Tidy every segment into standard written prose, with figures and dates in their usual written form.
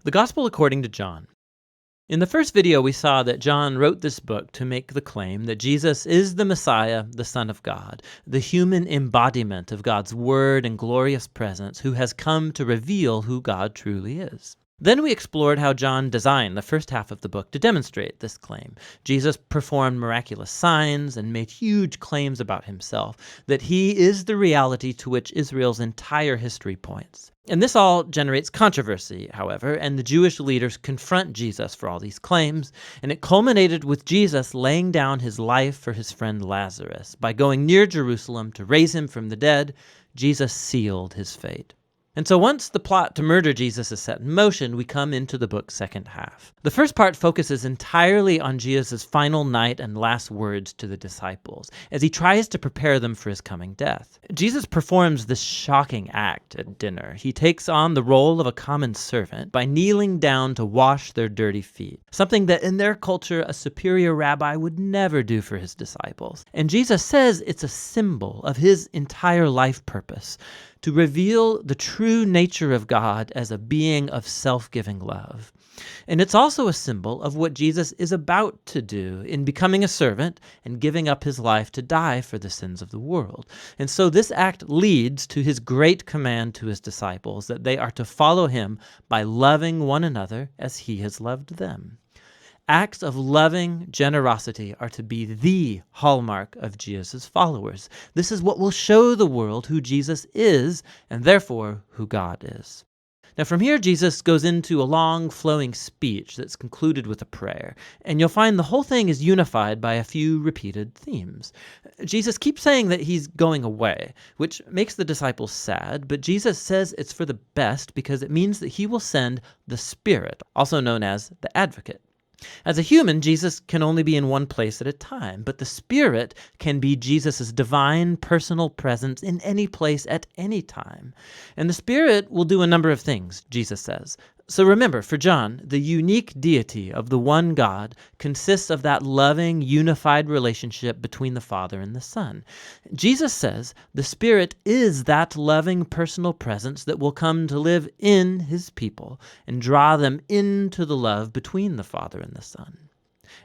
The Gospel according to John. In the first video, we saw that John wrote this book to make the claim that Jesus is the Messiah, the Son of God, the human embodiment of God's word and glorious presence who has come to reveal who God truly is. Then we explored how John designed the first half of the book to demonstrate this claim. Jesus performed miraculous signs and made huge claims about himself, that he is the reality to which Israel's entire history points. And this all generates controversy, however, and the Jewish leaders confront Jesus for all these claims, and it culminated with Jesus laying down his life for his friend Lazarus. By going near Jerusalem to raise him from the dead, Jesus sealed his fate. And so once the plot to murder Jesus is set in motion, we come into the book's second half. The first part focuses entirely on Jesus' final night and last words to the disciples, as he tries to prepare them for his coming death. Jesus performs this shocking act at dinner. He takes on the role of a common servant by kneeling down to wash their dirty feet, something that in their culture a superior rabbi would never do for his disciples. And Jesus says it's a symbol of his entire life purpose, to reveal the true nature of God as a being of self-giving love. And it's also a symbol of what Jesus is about to do in becoming a servant and giving up his life to die for the sins of the world. And so this act leads to his great command to his disciples that they are to follow him by loving one another as he has loved them. Acts of loving generosity are to be the hallmark of Jesus' followers. This is what will show the world who Jesus is, and therefore who God is. Now from here, Jesus goes into a long, flowing speech that's concluded with a prayer, and you'll find the whole thing is unified by a few repeated themes. Jesus keeps saying that he's going away, which makes the disciples sad, but Jesus says it's for the best because it means that he will send the Spirit, also known as the Advocate. As a human, Jesus can only be in one place at a time, but the Spirit can be Jesus' divine personal presence in any place at any time. And the Spirit will do a number of things, Jesus says. So remember, for John, the unique deity of the one God consists of that loving, unified relationship between the Father and the Son. Jesus says the Spirit is that loving personal presence that will come to live in his people and draw them into the love between the Father and the Son.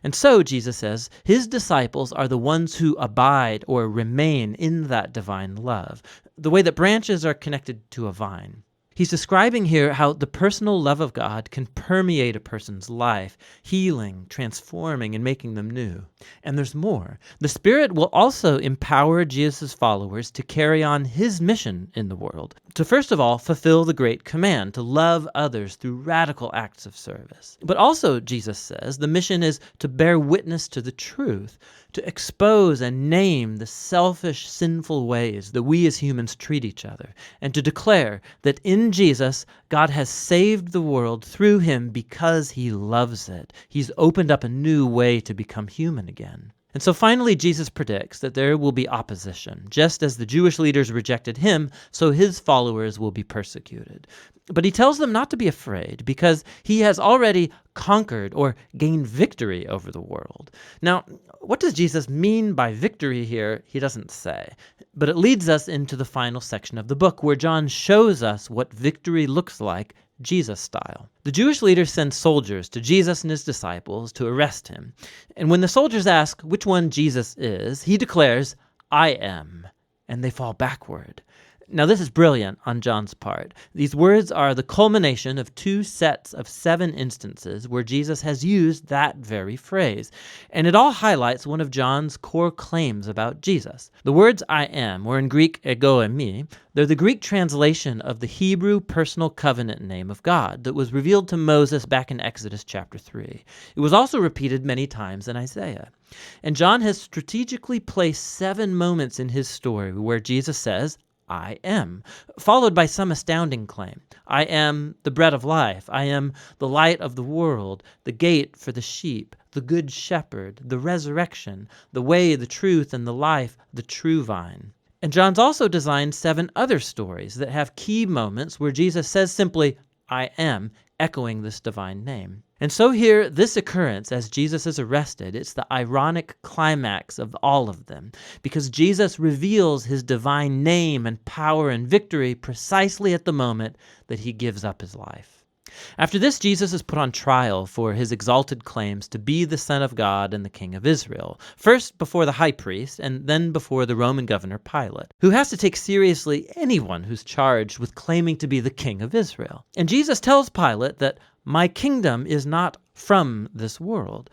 And so, Jesus says, his disciples are the ones who abide or remain in that divine love, the way that branches are connected to a vine. He's describing here how the personal love of God can permeate a person's life, healing, transforming, and making them new. And there's more. The Spirit will also empower Jesus' followers to carry on his mission in the world, to first of all fulfill the great command to love others through radical acts of service. But also, Jesus says, the mission is to bear witness to the truth, to expose and name the selfish, sinful ways that we as humans treat each other, and to declare that in Jesus, God has saved the world through him because he loves it. He's opened up a new way to become human again. And so finally, Jesus predicts that there will be opposition. Just as the Jewish leaders rejected him, so his followers will be persecuted. But he tells them not to be afraid because he has already conquered or gained victory over the world. Now, what does Jesus mean by victory here? He doesn't say. But it leads us into the final section of the book where John shows us what victory looks like Jesus style. The Jewish leaders send soldiers to Jesus and his disciples to arrest him. And when the soldiers ask which one Jesus is, he declares, "I am," and they fall backward. Now this is brilliant on John's part. These words are the culmination of 2 sets of 7 instances where Jesus has used that very phrase. And it all highlights one of John's core claims about Jesus. The words I am, or in Greek ego eimi, they're the Greek translation of the Hebrew personal covenant name of God that was revealed to Moses back in Exodus chapter 3. It was also repeated many times in Isaiah. And John has strategically placed 7 moments in his story where Jesus says, I am, followed by some astounding claim. I am the bread of life. I am the light of the world, the gate for the sheep, the good shepherd, the resurrection, the way, the truth, and the life, the true vine. And John's also designed 7 other stories that have key moments where Jesus says simply, I am, echoing this divine name. And so here, this occurrence as Jesus is arrested, it's the ironic climax of all of them, because Jesus reveals his divine name and power and victory precisely at the moment that he gives up his life. After this, Jesus is put on trial for his exalted claims to be the Son of God and the King of Israel, first before the high priest and then before the Roman governor Pilate, who has to take seriously anyone who's charged with claiming to be the King of Israel. And Jesus tells Pilate that my kingdom is not from this world,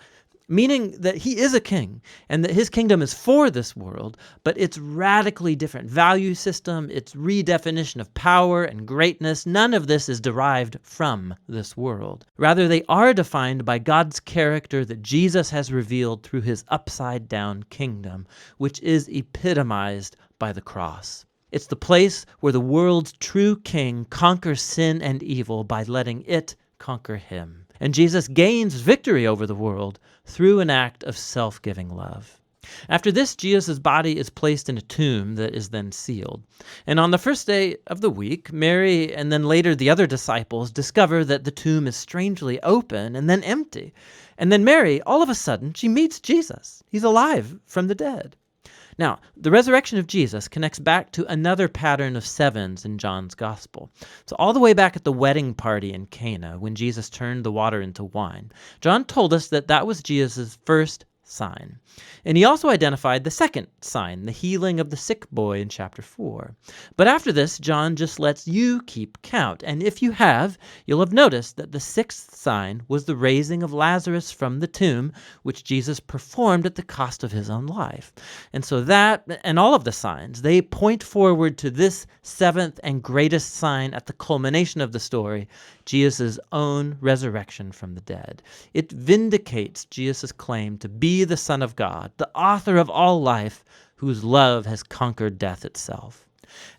meaning that he is a king and that his kingdom is for this world, but it's radically different value system, its redefinition of power and greatness. None of this is derived from this world. Rather, they are defined by God's character that Jesus has revealed through his upside-down kingdom, which is epitomized by the cross. It's the place where the world's true king conquers sin and evil by letting it conquer him. And Jesus gains victory over the world through an act of self-giving love. After this, Jesus' body is placed in a tomb that is then sealed. And on the first day of the week, Mary and then later the other disciples discover that the tomb is strangely open and then empty. And then Mary, all of a sudden, she meets Jesus. He's alive from the dead. Now, the resurrection of Jesus connects back to another pattern of sevens in John's gospel. So all the way back at the wedding party in Cana, when Jesus turned the water into wine, John told us that that was Jesus' first sign. And he also identified the second sign, the healing of the sick boy in chapter 4. But after this, John just lets you keep count. And if you have, you'll have noticed that the sixth sign was the raising of Lazarus from the tomb, which Jesus performed at the cost of his own life. And so that, and all of the signs, they point forward to this seventh and greatest sign at the culmination of the story, Jesus' own resurrection from the dead. It vindicates Jesus' claim to be the Son of God, the author of all life, whose love has conquered death itself.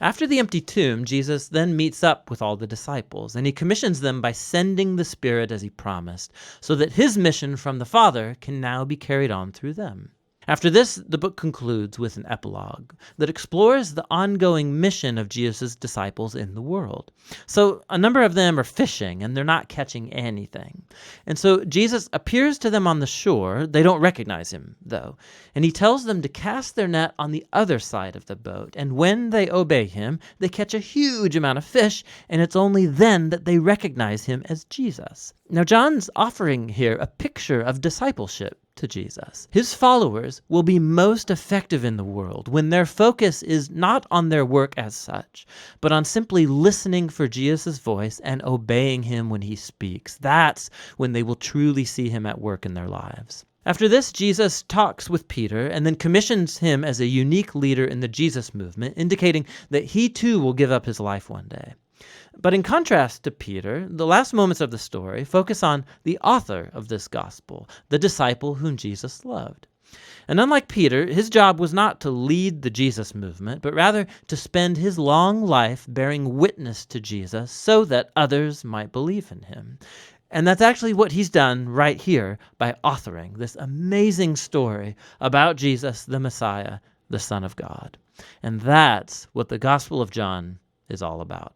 After the empty tomb, Jesus then meets up with all the disciples, and he commissions them by sending the Spirit as he promised, so that his mission from the Father can now be carried on through them. After this, the book concludes with an epilogue that explores the ongoing mission of Jesus' disciples in the world. So a number of them are fishing and they're not catching anything. And so Jesus appears to them on the shore. They don't recognize him, though. And he tells them to cast their net on the other side of the boat. And when they obey him, they catch a huge amount of fish, and it's only then that they recognize him as Jesus. Now, John's offering here a picture of discipleship to Jesus. His followers will be most effective in the world when their focus is not on their work as such, but on simply listening for Jesus' voice and obeying him when he speaks. That's when they will truly see him at work in their lives. After this, Jesus talks with Peter and then commissions him as a unique leader in the Jesus movement, indicating that he too will give up his life one day. But in contrast to Peter, the last moments of the story focus on the author of this gospel, the disciple whom Jesus loved. And unlike Peter, his job was not to lead the Jesus movement, but rather to spend his long life bearing witness to Jesus so that others might believe in him. And that's actually what he's done right here by authoring this amazing story about Jesus, the Messiah, the Son of God. And that's what the Gospel of John is all about.